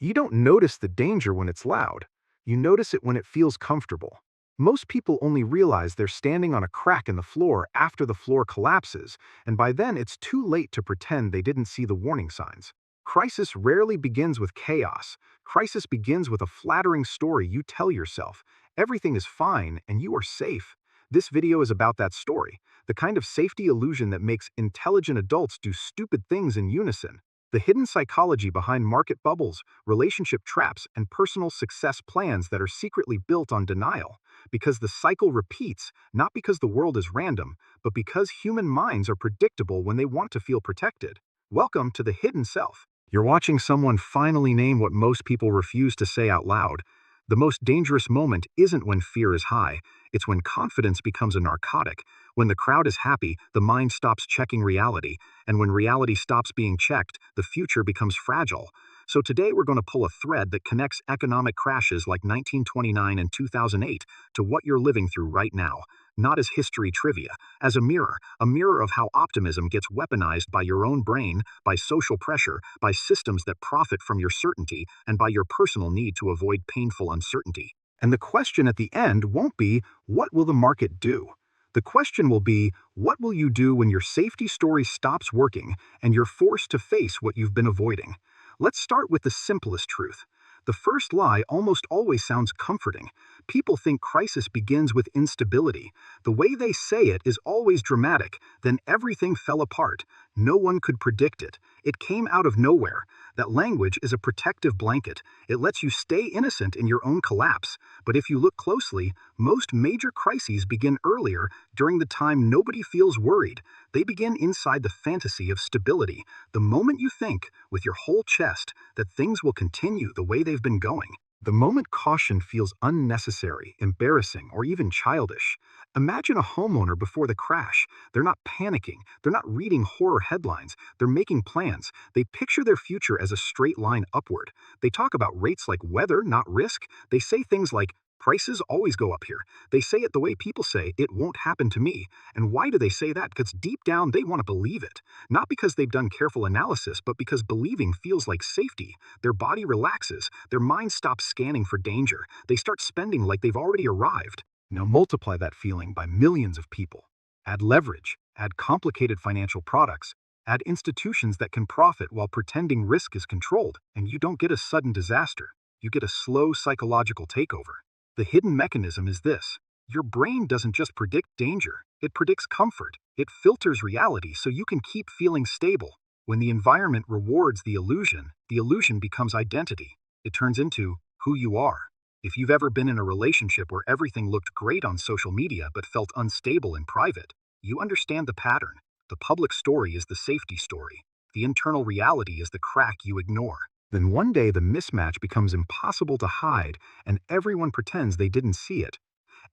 You don't notice the danger when it's loud. You notice it when it feels comfortable. Most people only realize they're standing on a crack in the floor after the floor collapses, and by then it's too late to pretend they didn't see the warning signs. Crisis rarely begins with chaos. Crisis begins with a flattering story you tell yourself. Everything is fine and you are safe. This video is about that story, the kind of safety illusion that makes intelligent adults do stupid things in unison. The hidden psychology behind market bubbles, relationship traps, and personal success plans that are secretly built on denial. Because the cycle repeats, not because the world is random, but because human minds are predictable when they want to feel protected. Welcome to the hidden self. You're watching someone finally name what most people refuse to say out loud. The most dangerous moment isn't when fear is high, it's when confidence becomes a narcotic. When the crowd is happy, the mind stops checking reality, and when reality stops being checked, the future becomes fragile. So today we're going to pull a thread that connects economic crashes like 1929 and 2008 to what you're living through right now. Not as history trivia, as a mirror of how optimism gets weaponized by your own brain, by social pressure, by systems that profit from your certainty, and by your personal need to avoid painful uncertainty. And the question at the end won't be, what will the market do? The question will be, what will you do when your safety story stops working and you're forced to face what you've been avoiding? Let's start with the simplest truth. The first lie almost always sounds comforting. People think crisis begins with instability. The way they say it is always dramatic. Then everything fell apart. No one could predict it. It came out of nowhere. That language is a protective blanket. It lets you stay innocent in your own collapse. But if you look closely, most major crises begin earlier, during the time nobody feels worried. They begin inside the fantasy of stability. The moment you think, with your whole chest, that things will continue the way they've been going. The moment caution feels unnecessary, embarrassing, or even childish. Imagine a homeowner before the crash. They're not panicking. They're not reading horror headlines. They're making plans. They picture their future as a straight line upward. They talk about rates like weather, not risk. They say things like, prices always go up here. They say it the way people say, it won't happen to me. And why do they say that? Because deep down they want to believe it. Not because they've done careful analysis, but because believing feels like safety. Their body relaxes. Their mind stops scanning for danger. They start spending like they've already arrived. Now multiply that feeling by millions of people. Add leverage. Add complicated financial products. Add institutions that can profit while pretending risk is controlled, and you don't get a sudden disaster. You get a slow psychological takeover. The hidden mechanism is this. Your brain doesn't just predict danger, it predicts comfort. It filters reality so you can keep feeling stable. When the environment rewards the illusion becomes identity. It turns into who you are. If you've ever been in a relationship where everything looked great on social media but felt unstable in private, you understand the pattern. The public story is the safety story. The internal reality is the crack you ignore. Then one day the mismatch becomes impossible to hide, and everyone pretends they didn't see it.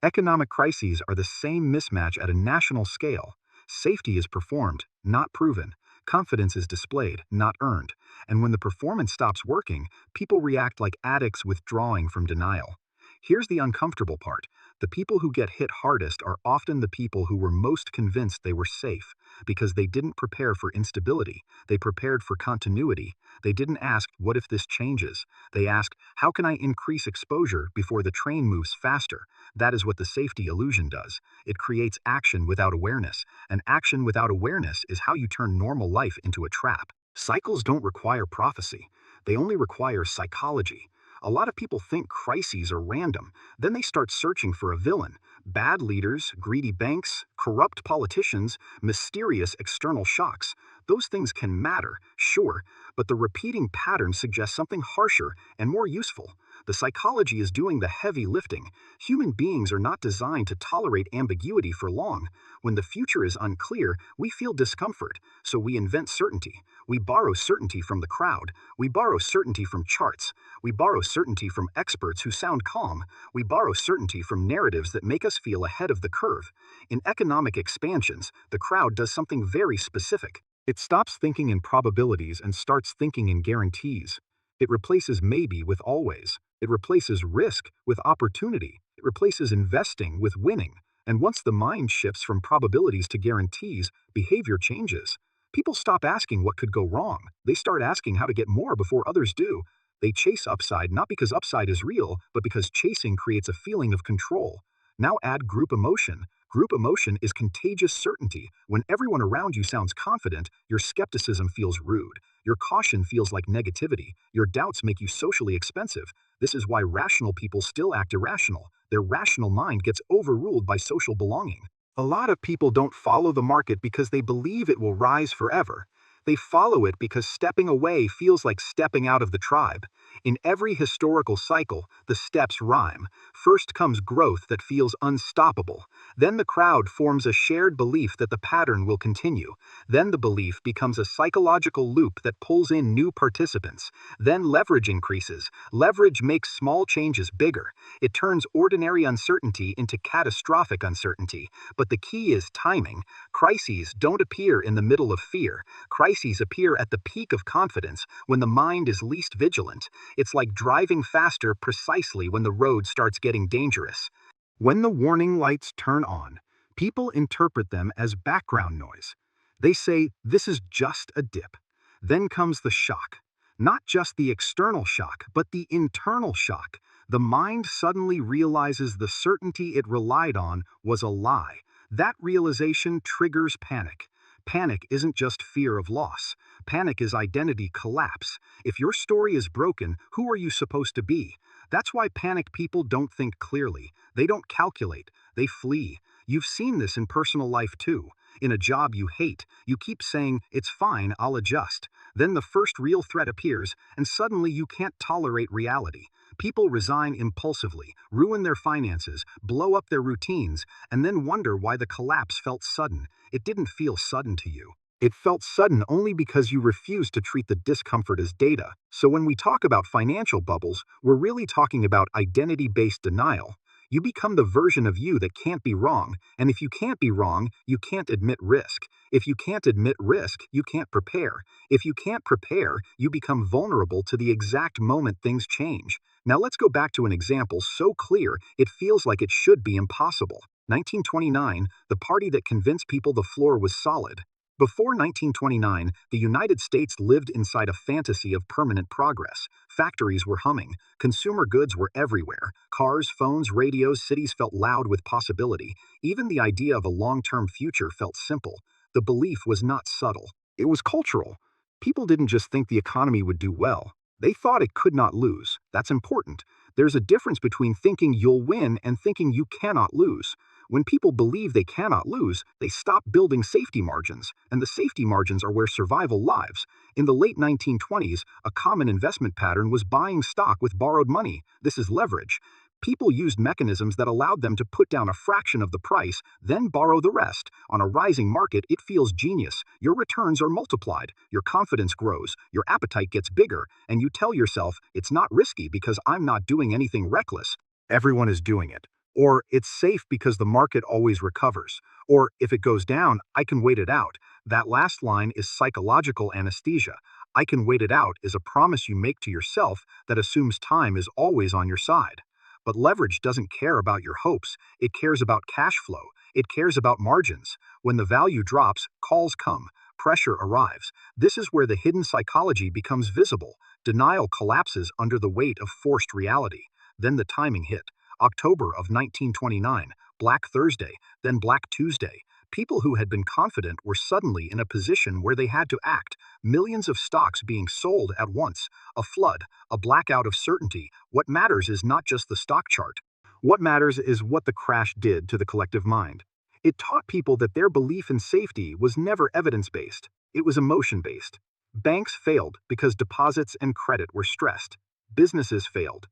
Economic crises are the same mismatch at a national scale. Safety is performed, not proven. Confidence is displayed, not earned. And when the performance stops working, people react like addicts withdrawing from denial. Here's the uncomfortable part. The people who get hit hardest are often the people who were most convinced they were safe, because they didn't prepare for instability. They prepared for continuity. They didn't ask, what if this changes? They asked, how can I increase exposure before the train moves faster? That is what the safety illusion does. It creates action without awareness, and action without awareness is how you turn normal life into a trap. Cycles don't require prophecy. They only require psychology. A lot of people think crises are random. Then they start searching for a villain. Bad leaders, greedy banks, corrupt politicians, mysterious external shocks. Those things can matter, sure, but the repeating pattern suggests something harsher and more useful. The psychology is doing the heavy lifting. Human beings are not designed to tolerate ambiguity for long. When the future is unclear, we feel discomfort, so we invent certainty. We borrow certainty from the crowd. We borrow certainty from charts. We borrow certainty from experts who sound calm. We borrow certainty from narratives that make us feel ahead of the curve. In economic expansions, the crowd does something very specific. It stops thinking in probabilities and starts thinking in guarantees. It replaces maybe with always. It replaces risk with opportunity. It replaces investing with winning. And once the mind shifts from probabilities to guarantees, behavior changes. People stop asking what could go wrong. They start asking how to get more before others do. They chase upside not because upside is real, but because chasing creates a feeling of control. Now add group emotion. Group emotion is contagious certainty. When everyone around you sounds confident, your skepticism feels rude. Your caution feels like negativity. Your doubts make you socially expensive. This is why rational people still act irrational. Their rational mind gets overruled by social belonging. A lot of people don't follow the market because they believe it will rise forever. They follow it because stepping away feels like stepping out of the tribe. In every historical cycle, the steps rhyme. First comes growth that feels unstoppable. Then the crowd forms a shared belief that the pattern will continue. Then the belief becomes a psychological loop that pulls in new participants. Then leverage increases. Leverage makes small changes bigger. It turns ordinary uncertainty into catastrophic uncertainty. But the key is timing. Crises don't appear in the middle of fear. Crises appear at the peak of confidence, when the mind is least vigilant. It's like driving faster precisely when the road starts getting dangerous. When the warning lights turn on, people interpret them as background noise. They say, this is just a dip. Then comes the shock. Not just the external shock, but the internal shock. The mind suddenly realizes the certainty it relied on was a lie. That realization triggers panic. Panic isn't just fear of loss. Panic is identity collapse. If your story is broken, who are you supposed to be? That's why panicked people don't think clearly. They don't calculate. They flee. You've seen this in personal life too. In a job you hate, you keep saying, it's fine, I'll adjust. Then the first real threat appears, and suddenly you can't tolerate reality. People resign impulsively, ruin their finances, blow up their routines, and then wonder why the collapse felt sudden. It didn't feel sudden to you. It felt sudden only because you refused to treat the discomfort as data. So when we talk about financial bubbles, we're really talking about identity-based denial. You become the version of you that can't be wrong, and if you can't be wrong, you can't admit risk. If you can't admit risk, you can't prepare. If you can't prepare, you become vulnerable to the exact moment things change. Now let's go back to an example so clear it feels like it should be impossible. 1929, the party that convinced people the floor was solid. Before 1929, the United States lived inside a fantasy of permanent progress. Factories were humming. Consumer goods were everywhere. Cars, phones, radios, cities felt loud with possibility. Even the idea of a long-term future felt simple. The belief was not subtle. It was cultural. People didn't just think the economy would do well. They thought it could not lose. That's important. There's a difference between thinking you'll win and thinking you cannot lose. When people believe they cannot lose, they stop building safety margins, and the safety margins are where survival lives. In the late 1920s, a common investment pattern was buying stock with borrowed money. This is leverage. People used mechanisms that allowed them to put down a fraction of the price, then borrow the rest. On a rising market, it feels genius. Your returns are multiplied, your confidence grows, your appetite gets bigger, and you tell yourself, it's not risky because I'm not doing anything reckless. Everyone is doing it. Or it's safe because the market always recovers. Or if it goes down, I can wait it out. That last line is psychological anesthesia. I can wait it out is a promise you make to yourself that assumes time is always on your side. But leverage doesn't care about your hopes. It cares about cash flow. It cares about margins. When the value drops, calls come. Pressure arrives. This is where the hidden psychology becomes visible. Denial collapses under the weight of forced reality. Then the timing hit. October of 1929, Black Thursday, then Black Tuesday. People who had been confident were suddenly in a position where they had to act. Millions of stocks being sold at once. A flood, a blackout of certainty. What matters is not just the stock chart. What matters is what the crash did to the collective mind. It taught people that their belief in safety was never evidence-based. It was emotion-based. Banks failed because deposits and credit were stressed. Businesses failed.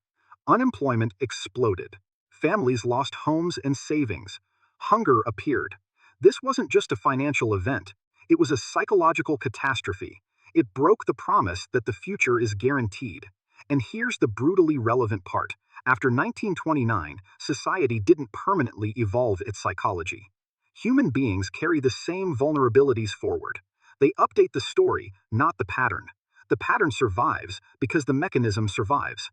Unemployment exploded. Families lost homes and savings. Hunger appeared. This wasn't just a financial event. It was a psychological catastrophe. It broke the promise that the future is guaranteed. And here's the brutally relevant part. After 1929, society didn't permanently evolve its psychology. Human beings carry the same vulnerabilities forward. They update the story, not the pattern. The pattern survives because the mechanism survives.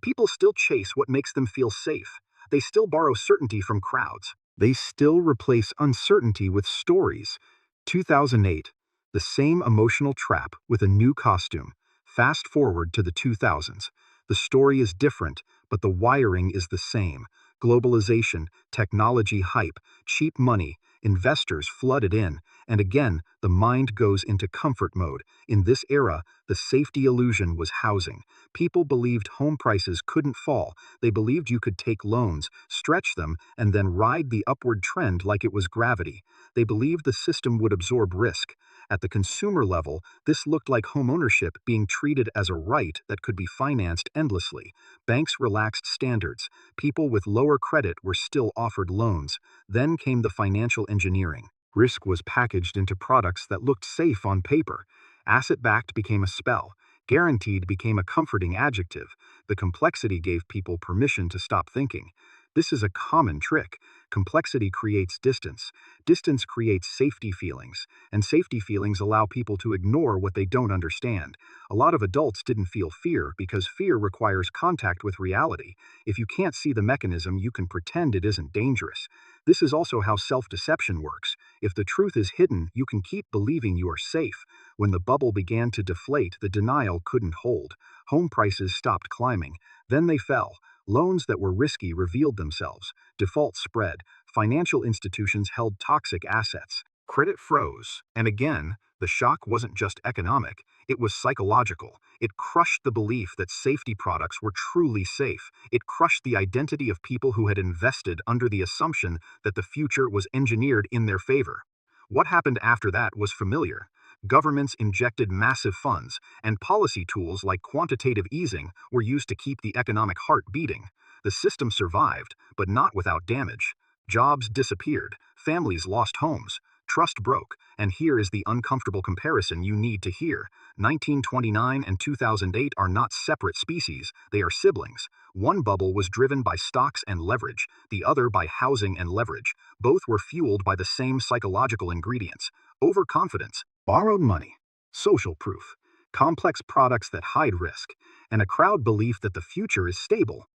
People still chase what makes them feel safe. They still borrow certainty from crowds. They still replace uncertainty with stories. 2008, the same emotional trap with a new costume. Fast forward to the 2000s. The story is different, but the wiring is the same. Globalization, technology hype, cheap money, investors flooded in, and again, the mind goes into comfort mode. In this era, the safety illusion was housing. People believed home prices couldn't fall. They believed you could take loans, stretch them, and then ride the upward trend like it was gravity. They believed the system would absorb risk. At the consumer level, this looked like homeownership being treated as a right that could be financed endlessly. Banks relaxed standards. People with lower credit were still offered loans. Then came the financial engineering. Risk was packaged into products that looked safe on paper. Asset-backed became a spell. Guaranteed became a comforting adjective. The complexity gave people permission to stop thinking. This is a common trick. Complexity creates distance. Distance creates safety feelings, and safety feelings allow people to ignore what they don't understand. A lot of adults didn't feel fear because fear requires contact with reality. If you can't see the mechanism, you can pretend it isn't dangerous. This is also how self-deception works. If the truth is hidden, you can keep believing you are safe. When the bubble began to deflate, the denial couldn't hold. Home prices stopped climbing. Then they fell. Loans that were risky revealed themselves. Default spread. Financial institutions held toxic assets. Credit froze. And again, the shock wasn't just economic, it was psychological. It crushed the belief that safety products were truly safe. It crushed the identity of people who had invested under the assumption that the future was engineered in their favor. What happened after that was familiar. Governments injected massive funds, and policy tools like quantitative easing were used to keep the economic heart beating. The system survived, but not without damage. Jobs disappeared, families lost homes, trust broke, and here is the uncomfortable comparison you need to hear. 1929 and 2008 are not separate species, they are siblings. One bubble was driven by stocks and leverage, the other by housing and leverage. Both were fueled by the same psychological ingredients: overconfidence, borrowed money, social proof, complex products that hide risk, and a crowd belief that the future is stable.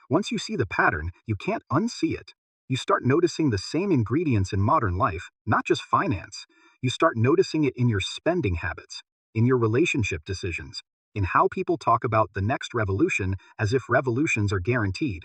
Once you see the pattern, you can't unsee it. You start noticing the same ingredients in modern life, not just finance. You start noticing it in your spending habits, in your relationship decisions, in how people talk about the next revolution as if revolutions are guaranteed.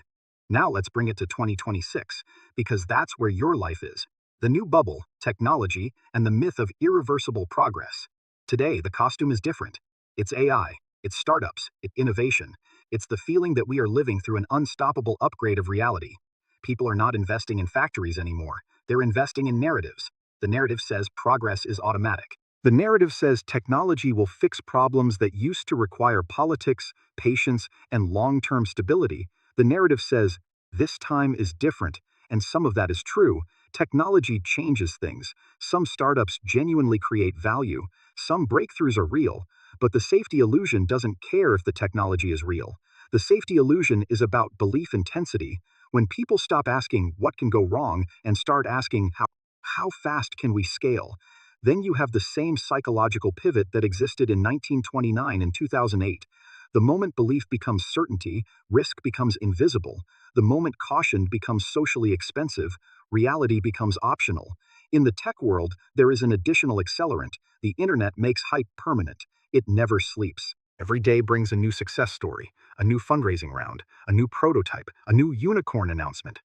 Now let's bring it to 2026, because that's where your life is. The new bubble, technology, and the myth of irreversible progress. Today, the costume is different. It's AI, it's startups, it's innovation. It's the feeling that we are living through an unstoppable upgrade of reality. People are not investing in factories anymore. They're investing in narratives. The narrative says progress is automatic. The narrative says technology will fix problems that used to require politics, patience, and long-term stability. The narrative says this time is different, and some of that is true. Technology changes things. Some startups genuinely create value. Some breakthroughs are real. But the safety illusion doesn't care if the technology is real. The safety illusion is about belief intensity. When people stop asking what can go wrong and start asking how fast can we scale, then you have the same psychological pivot that existed in 1929 and 2008. The moment belief becomes certainty, risk becomes invisible. The moment caution becomes socially expensive, reality becomes optional. In the tech world, there is an additional accelerant. The internet makes hype permanent. It never sleeps. Every day brings a new success story, a new fundraising round, a new prototype, a new unicorn announcement.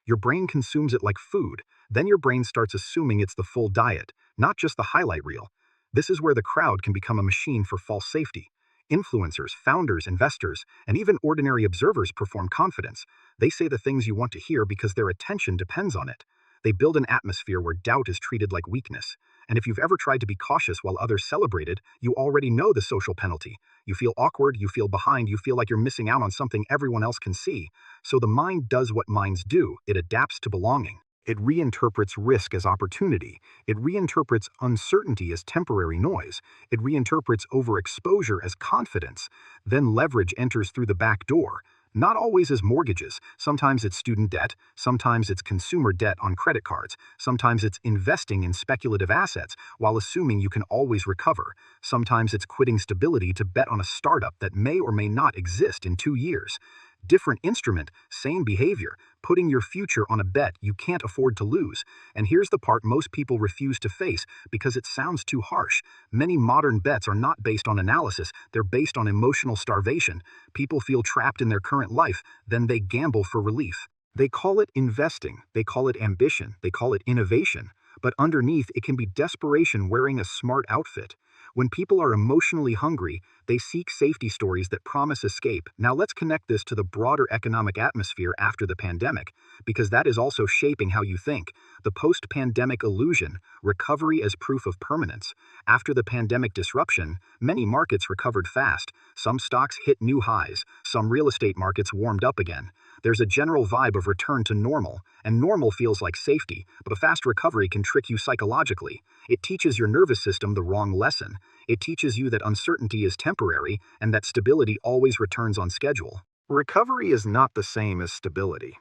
Your brain consumes it like food. Then your brain starts assuming it's the full diet, not just the highlight reel. This is where the crowd can become a machine for false safety. Influencers, founders, investors, and even ordinary observers perform confidence. They say the things you want to hear because their attention depends on it. They build an atmosphere where doubt is treated like weakness. And if you've ever tried to be cautious while others celebrated, you already know the social penalty. You feel awkward, you feel behind, you feel like you're missing out on something everyone else can see. So the mind does what minds do. It adapts to belonging. It reinterprets risk as opportunity. It reinterprets uncertainty as temporary noise. It reinterprets overexposure as confidence. Then leverage enters through the back door. Not always as mortgages. Sometimes it's student debt. Sometimes it's consumer debt on credit cards. Sometimes it's investing in speculative assets while assuming you can always recover. Sometimes it's quitting stability to bet on a startup that may or may not exist in 2 years. Different instrument, same behavior, putting your future on a bet you can't afford to lose. And here's the part most people refuse to face because it sounds too harsh. Many modern bets are not based on analysis, they're based on emotional starvation. People feel trapped in their current life, then they gamble for relief. They call it investing, they call it ambition, they call it innovation. But underneath, it can be desperation wearing a smart outfit. When people are emotionally hungry, they seek safety stories that promise escape. Now let's connect this to the broader economic atmosphere after the pandemic, because that is also shaping how you think. The post-pandemic illusion, recovery as proof of permanence. After the pandemic disruption, many markets recovered fast. Some stocks hit new highs. Some real estate markets warmed up again. There's a general vibe of return to normal, and normal feels like safety, but a fast recovery can trick you psychologically. It teaches your nervous system the wrong lesson. It teaches you that uncertainty is temporary and that stability always returns on schedule. Recovery is not the same as stability.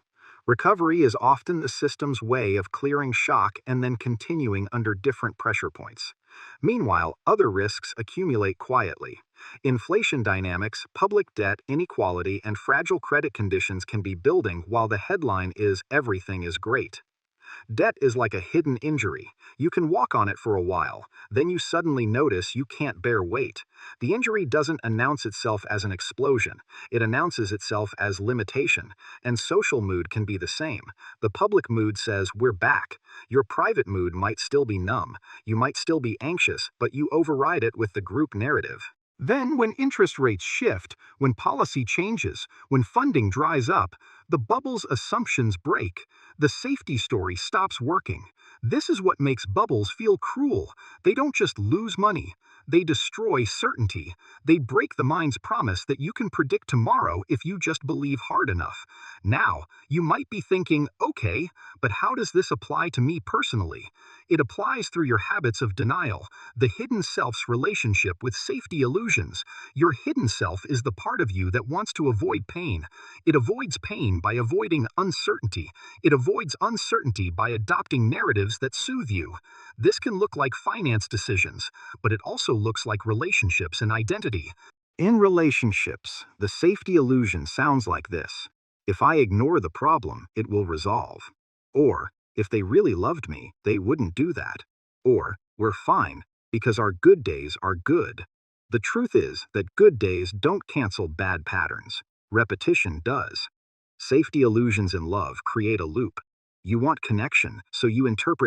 Recovery is often the system's way of clearing shock and then continuing under different pressure points. Meanwhile, other risks accumulate quietly. Inflation dynamics, public debt, inequality, and fragile credit conditions can be building while the headline is "everything is great." Debt is like a hidden injury. You can walk on it for a while, then you suddenly notice you can't bear weight. The injury doesn't announce itself as an explosion, it announces itself as limitation. And social mood can be the same. The public mood says, "We're back." Your private mood might still be numb. You might still be anxious, but you override it with the group narrative. Then, when interest rates shift, when policy changes, when funding dries up, the bubble's assumptions break. The safety story stops working. This is what makes bubbles feel cruel. They don't just lose money, they destroy certainty. They break the mind's promise that you can predict tomorrow if you just believe hard enough. Now, you might be thinking, okay, but how does this apply to me personally? It applies through your habits of denial, the hidden self's relationship with safety illusions. Your hidden self is the part of you that wants to avoid pain. It avoids pain by avoiding uncertainty. It avoids uncertainty by adopting narratives that soothe you. This can look like finance decisions, but it also looks like relationships and identity. In relationships, the safety illusion sounds like this: if I ignore the problem, it will resolve. Or, if they really loved me, they wouldn't do that. Or, we're fine, because our good days are good. The truth is that good days don't cancel bad patterns. Repetition does. Safety illusions in love create a loop. You want connection, so you interpret